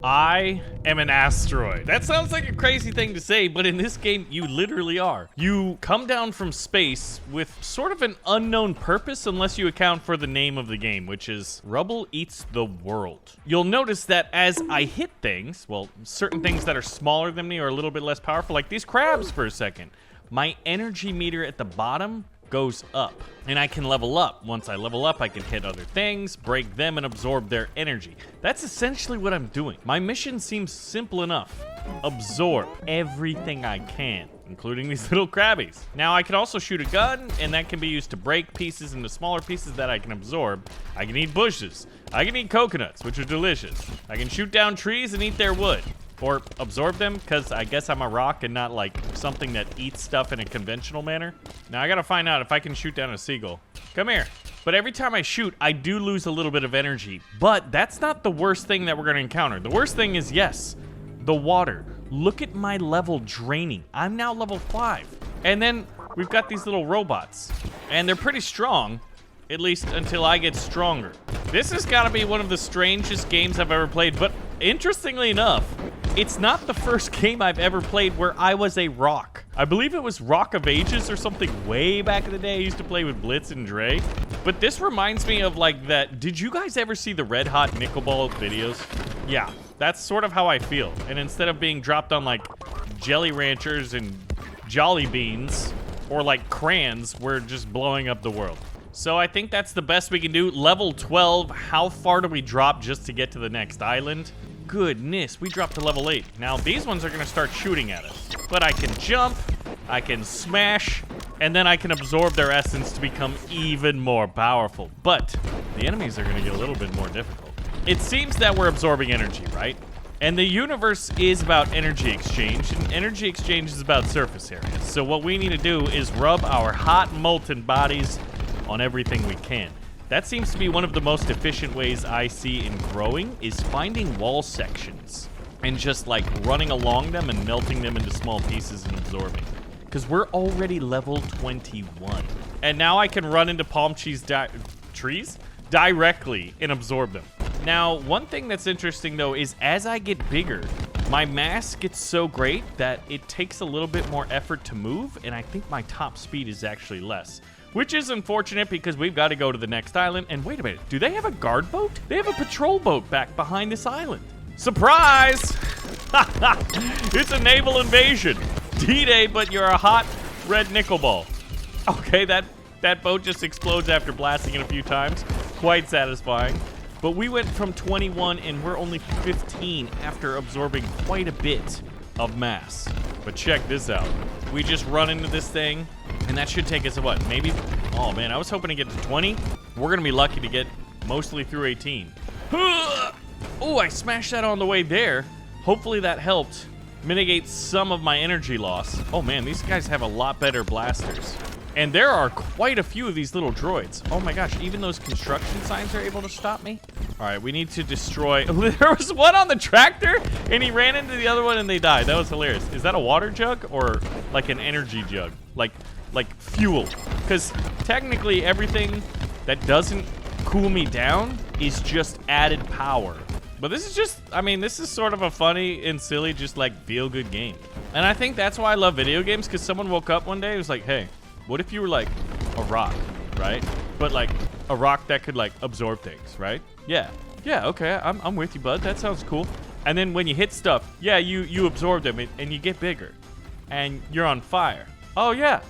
I am an asteroid. That sounds like a crazy thing to say, but in this game, you literally are. You come down from space with sort of an unknown purpose unless you account for the name of the game, which is Rubble Eats the World. You'll notice that as I hit things, well, certain things that are smaller than me or a little bit less powerful, like these crabs for a second, my energy meter at the bottom goes up, and I can level up. Once I level up, I can hit other things, break them, and absorb their energy. That's essentially what I'm doing. My mission seems simple enough. Absorb everything I can, including these little crabbies. Now, I can also shoot a gun, and that can be used to break pieces into smaller pieces that I can absorb. I can eat bushes. I can eat coconuts, which are delicious. I can shoot down trees and eat their wood. Or absorb them, because I guess I'm a rock and not like something that eats stuff in a conventional manner. Now I gotta find out if I can shoot down a seagull. Come here. But every time I shoot, I do lose a little bit of energy. But that's not the worst thing that we're gonna encounter. The worst thing is, yes, the water. Look at my level draining. I'm now level 5. And then we've got these little robots. And they're pretty strong, at least until I get stronger. This has gotta be one of the strangest games I've ever played, but interestingly enough, it's not the first game I've ever played where I was a rock. I believe it was Rock of Ages or something way back in the day I used to play with Blitz and Dre. But this reminds me of like that. Did you guys ever see the Red Hot Nickelball videos? Yeah, that's sort of how I feel. And instead of being dropped on like Jelly Ranchers and Jolly Beans or like crayons, we're just blowing up the world. So I think that's the best we can do. Level 12, how far do we drop just to get to the next island? Goodness, we dropped to level 8. Now, these ones are gonna start shooting at us. But I can jump, I can smash, and then I can absorb their essence to become even more powerful. But the enemies are gonna get a little bit more difficult. It seems that we're absorbing energy, right? And the universe is about energy exchange, and energy exchange is about surface area. So what we need to do is rub our hot molten bodies on everything we can. That seems to be one of the most efficient ways I see in growing, is finding wall sections and just like running along them and melting them into small pieces and absorbing. Because we're already level 21. And now I can run into palm trees directly and absorb them. Now, one thing that's interesting though is as I get bigger, my mass gets so great that it takes a little bit more effort to move, and I think my top speed is actually less. Which is unfortunate because we've got to go to the next island. And wait a minute, do they have a guard boat? They have a patrol boat back behind this island. Surprise! It's a naval invasion. D-Day, but you're a hot red nickel ball. Okay, that boat just explodes after blasting it a few times. Quite satisfying. But we went from 21 and we're only 15 after absorbing quite a bit of mass. But check this out. We just run into this thing, and that should take us to what? Maybe? Oh man, I was hoping to get to 20. We're gonna be lucky to get mostly through 18. Oh, I smashed that on the way there. Hopefully that helped mitigate some of my energy loss. Oh man, these guys have a lot better blasters. And there are quite a few of these little droids. Oh my gosh, even those construction signs are able to stop me? All right, we need to destroy... There was one on the tractor, and he ran into the other one, and they died. That was hilarious. Is that a water jug or like an energy jug? Like fuel? Because technically everything that doesn't cool me down is just added power. But this is just, I mean, this is sort of a funny and silly, just like feel-good game. And I think that's why I love video games, because someone woke up one day and was like, hey, what if you were like a rock, right? But like a rock that could like absorb things, right? Yeah, okay, I'm with you, bud. That sounds cool. And then when you hit stuff, yeah, you absorb them and you get bigger. And you're on fire. Oh yeah,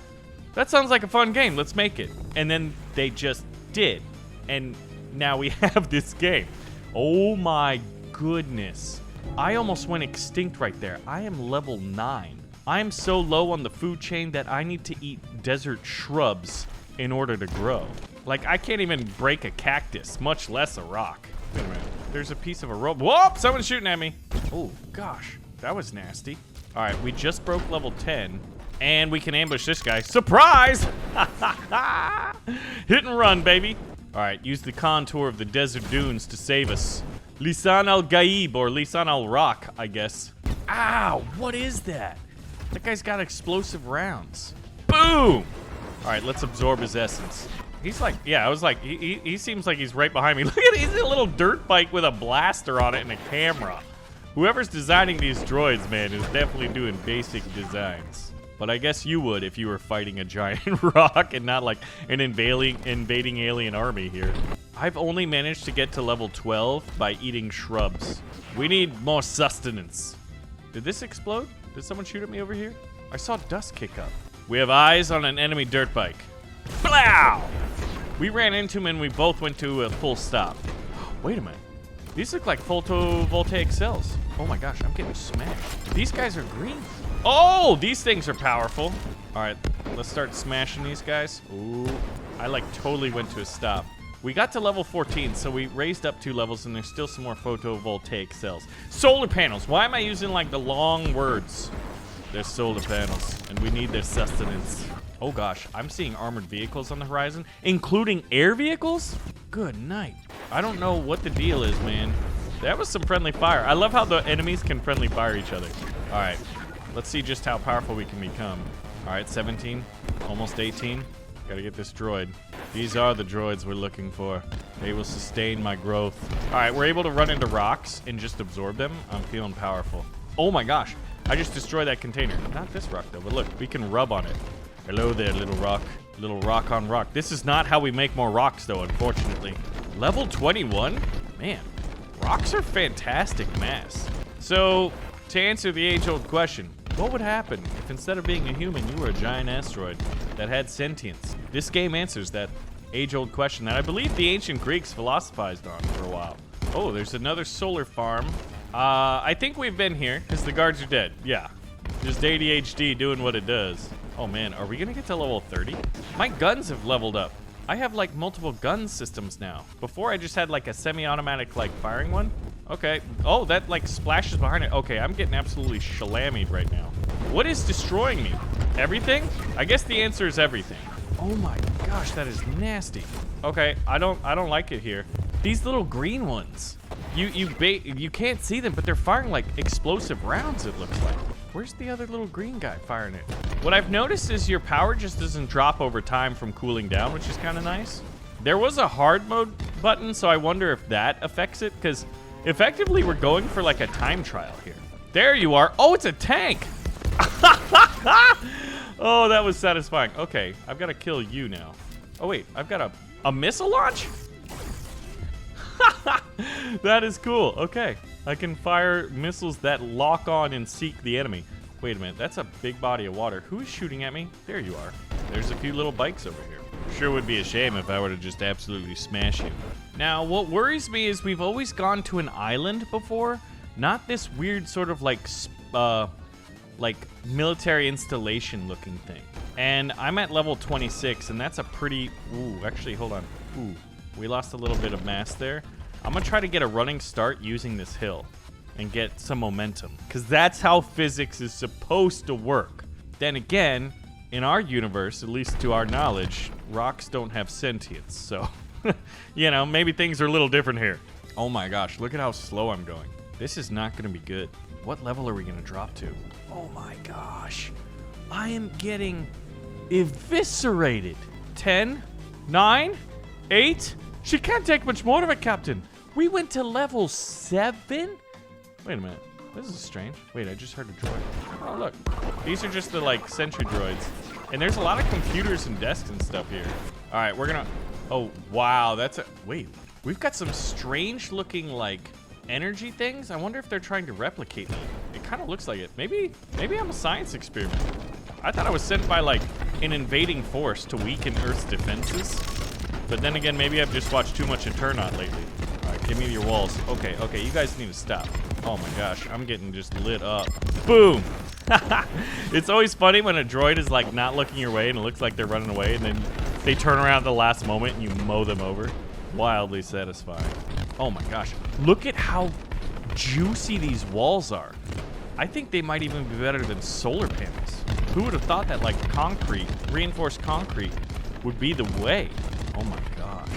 that sounds like a fun game. Let's make it. And then they just did. And now we have this game. Oh my goodness. I almost went extinct right there. I am level 9. I am so low on the food chain that I need to eat desert shrubs in order to grow. Like, I can't even break a cactus, much less a rock. Wait a minute. There's a piece of a rope. Whoop! Someone's shooting at me. Oh, gosh. That was nasty. All right, we just broke level 10, and we can ambush this guy. Surprise! Hit and run, baby. All right, use the contour of the desert dunes to save us. Lisan al-Gaib, or Lisan al-Rock, I guess. Ow! What is that? That guy's got explosive rounds. Boom! All right, let's absorb his essence. He's like, yeah, I was like, he seems like he's right behind me. Look at, he's a little dirt bike with a blaster on it and a camera. Whoever's designing these droids, man, is definitely doing basic designs. But I guess you would if you were fighting a giant rock and not like an invading alien army here. I've only managed to get to level 12 by eating shrubs. We need more sustenance. Did this explode? Did someone shoot at me over here? I saw dust kick up. We have eyes on an enemy dirt bike. Blow! We ran into him and we both went to a full stop. Wait a minute. These look like photovoltaic cells. Oh my gosh, I'm getting smashed. These guys are green. Oh, these things are powerful. All right, let's start smashing these guys. Ooh, I like totally went to a stop. We got to level 14, so we raised up 2 levels, and there's still some more photovoltaic cells. Solar panels. Why am I using like the long words? They're solar panels, and we need their sustenance. Oh gosh, I'm seeing armored vehicles on the horizon, including air vehicles? Good night. I don't know what the deal is, man. That was some friendly fire. I love how the enemies can friendly fire each other. All right, let's see just how powerful we can become. All right, 17, almost 18. Gotta get this droid. These are the droids we're looking for. They will sustain my growth. All right, we're able to run into rocks and just absorb them. I'm feeling powerful. Oh my gosh, I just destroyed that container. Not this rock though, but look, we can rub on it. Hello there, little rock. Little rock on rock. This is not how we make more rocks though, unfortunately. Level 21? Man, rocks are fantastic mass. So, to answer the age-old question, what would happen if instead of being a human, you were a giant asteroid that had sentience? This game answers that age-old question that I believe the ancient Greeks philosophized on for a while. Oh, there's another solar farm. I think we've been here because the guards are dead. Yeah, just ADHD doing what it does. Oh man, are we gonna get to level 30? My guns have leveled up. I have like multiple gun systems now. Before I just had like a semi-automatic like firing one. Okay, oh, that like splashes behind it. Okay, I'm getting absolutely shalammied right now. What is destroying me? Everything? I guess the answer is everything. Oh my gosh, that is nasty. Okay, I don't like it here. These little green ones. You can't see them, but they're firing like explosive rounds, it looks like. Where's the other little green guy firing it? What I've noticed is your power just doesn't drop over time from cooling down, which is kind of nice. There was a hard mode button, so I wonder if that affects it, because effectively we're going for like a time trial here. There you are. Oh, it's a tank. Oh, that was satisfying. Okay, I've got to kill you now. Oh wait, I've got a missile launch? That is cool. Okay, I can fire missiles that lock on and seek the enemy. Wait a minute, that's a big body of water. Who is shooting at me? There you are. There's a few little bikes over here. Sure would be a shame if I were to just absolutely smash you. Now, what worries me is we've always gone to an island before, not this weird sort of like military installation looking thing. And I'm at level 26, and that's a pretty, ooh, actually, hold on. Ooh, we lost a little bit of mass there. I'm gonna try to get a running start using this hill and get some momentum, because that's how physics is supposed to work. Then again, in our universe, at least to our knowledge, rocks don't have sentience, so, you know, maybe things are a little different here. Oh my gosh, look at how slow I'm going. This is not gonna be good. What level are we gonna drop to? Oh my gosh, I am getting eviscerated. 10, 9, 8. She can't take much more of it, Captain. We went to level 7? Wait a minute. This is strange. Wait, I just heard a droid. Oh, look. These are just the, like, sentry droids. And there's a lot of computers and desks and stuff here. All right, we're gonna... Oh, wow. That's a... Wait. We've got some strange-looking, like, energy things. I wonder if they're trying to replicate me. It kind of looks like it. Maybe I'm a science experiment. I thought I was sent by, like, an invading force to weaken Earth's defenses. But then again, maybe I've just watched too much Eternaught lately. All right, give me your walls. Okay, you guys need to stop. Oh my gosh, I'm getting just lit up. Boom! It's always funny when a droid is like not looking your way and it looks like they're running away, and then they turn around at the last moment and you mow them over. Wildly satisfying. Oh my gosh, look at how juicy these walls are. I think they might even be better than solar panels. Who would have thought that like concrete, reinforced concrete, would be the way? Oh my gosh.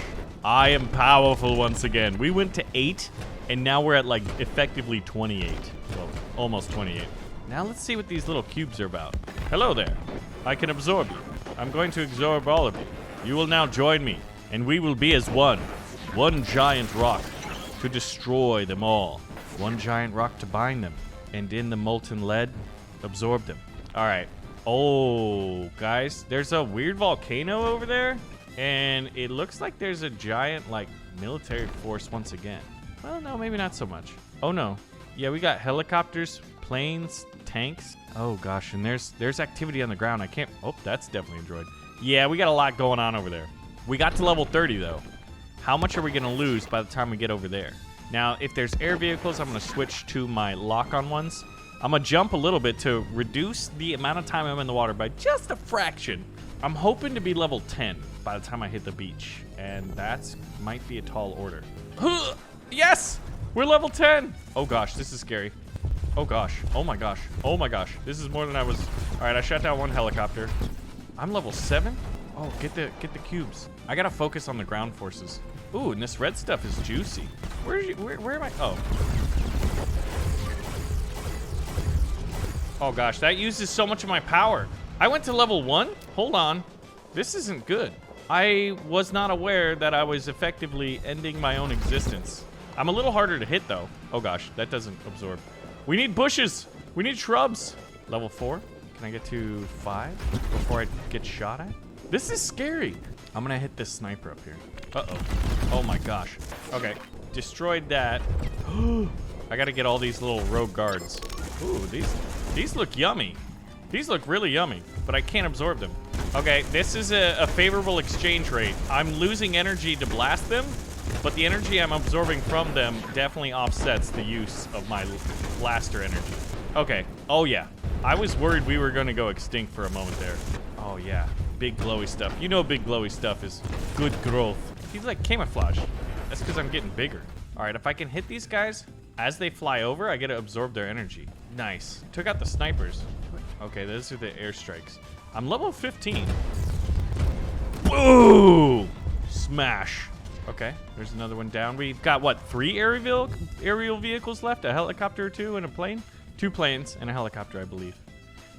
I am powerful once again. We went to 8, and now we're at like effectively 28. Well, almost 28. Now let's see what these little cubes are about. Hello there. I can absorb you. I'm going to absorb all of you. You will now join me, and we will be as one. One giant rock to destroy them all. One giant rock to bind them, and in the molten lead, absorb them. All right. Oh, guys, there's a weird volcano over there, and it looks like there's a giant, like, military force once again. Well, no, maybe not so much. Oh, no. Yeah, we got helicopters, planes, tanks. Oh, gosh, and there's activity on the ground. I can't... Oh, that's definitely a droid. Yeah, we got a lot going on over there. We got to level 30, though. How much are we going to lose by the time we get over there? Now, if there's air vehicles, I'm going to switch to my lock-on ones. I'm going to jump a little bit to reduce the amount of time I'm in the water by just a fraction. I'm hoping to be level 10 by the time I hit the beach, and that's might be a tall order. Yes! We're level 10! Oh gosh, this is scary. Oh gosh, oh my gosh, oh my gosh. This is more than I was... Alright, I shot down one helicopter. I'm level 7? Oh, get the cubes. I gotta focus on the ground forces. Ooh, and this red stuff is juicy. Where am I? Oh. Oh gosh, that uses so much of my power. I went to level 1? Hold on. This isn't good. I was not aware that I was effectively ending my own existence. I'm a little harder to hit though. Oh gosh, that doesn't absorb. We need bushes. We need shrubs. Level 4. Can I get to 5 before I get shot at? This is scary. I'm gonna hit this sniper up here. Uh-oh. Oh my gosh. Okay, destroyed that. I gotta get all these little rogue guards. Ooh, these look yummy. These look really yummy, but I can't absorb them. Okay, this is a favorable exchange rate. I'm losing energy to blast them, but the energy I'm absorbing from them definitely offsets the use of my blaster energy. Okay, oh yeah. I was worried we were gonna go extinct for a moment there. Oh yeah, big glowy stuff. You know big glowy stuff is good growth. He's like camouflage. That's because I'm getting bigger. All right, if I can hit these guys, as they fly over, I get to absorb their energy. Nice. Took out the snipers. Okay, those are the airstrikes. I'm level 15. Boom! Smash. Okay, there's another one down. We've got, what, 3 aerial vehicles left? A helicopter or 2 and a plane? 2 planes and a helicopter, I believe.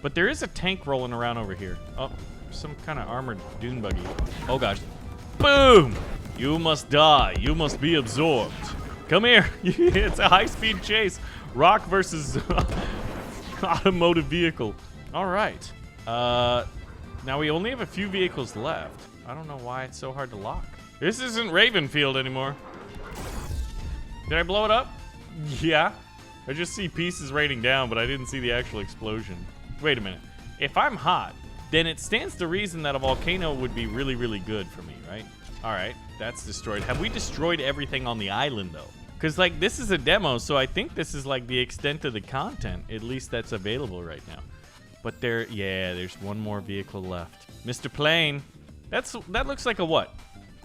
But there is a tank rolling around over here. Oh, some kind of armored dune buggy. Oh, gosh. Boom! You must die. You must be absorbed. Come here. It's a high-speed chase. Rock versus automotive vehicle. All right. Now we only have a few vehicles left. I don't know why it's so hard to lock. This isn't Ravenfield anymore. Did I blow it up? Yeah. I just see pieces raining down, but I didn't see the actual explosion. Wait a minute. If I'm hot, then it stands to reason that a volcano would be really, really good for me, right? All right, that's destroyed. Have we destroyed everything on the island, though? Because, like, this is a demo, so I think this is, like, the extent of the content, at least that's available right now. But there's one more vehicle left. Mr. Plane. That looks like a what?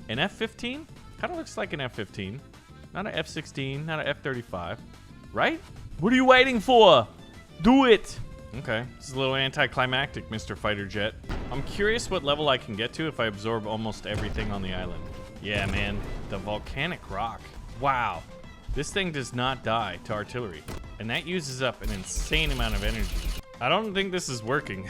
An F-15? Kind of looks like an F-15. Not an F-16, not an F-35. Right? What are you waiting for? Do it! Okay, this is a little anticlimactic, Mr. Fighter Jet. I'm curious what level I can get to if I absorb almost everything on the island. Yeah, man, the volcanic rock. Wow. This thing does not die to artillery, and that uses up an insane amount of energy. I don't think this is working.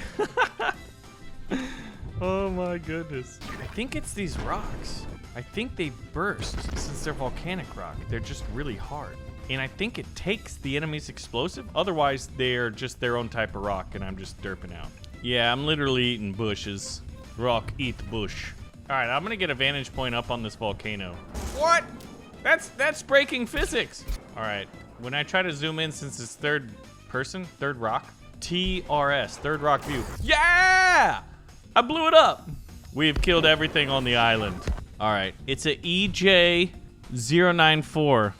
Oh my goodness. I think it's these rocks. I think they burst since they're volcanic rock. They're just really hard. And I think it takes the enemy's explosive. Otherwise, they're just their own type of rock, and I'm just derping out. Yeah, I'm literally eating bushes. Rock, eat bush. All right, I'm gonna get a vantage point up on this volcano. What? That's breaking physics. All right, when I try to zoom in, since it's third person, third rock, TRS, third rock view. Yeah! I blew it up. We've killed everything on the island. All right, it's a EJ-094.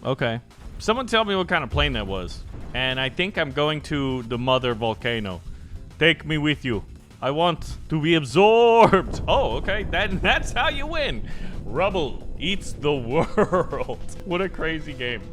Okay. Someone tell me what kind of plane that was. And I think I'm going to the mother volcano. Take me with you. I want to be absorbed. Oh, okay. That's how you win. Rubble Eats the World. What a crazy game.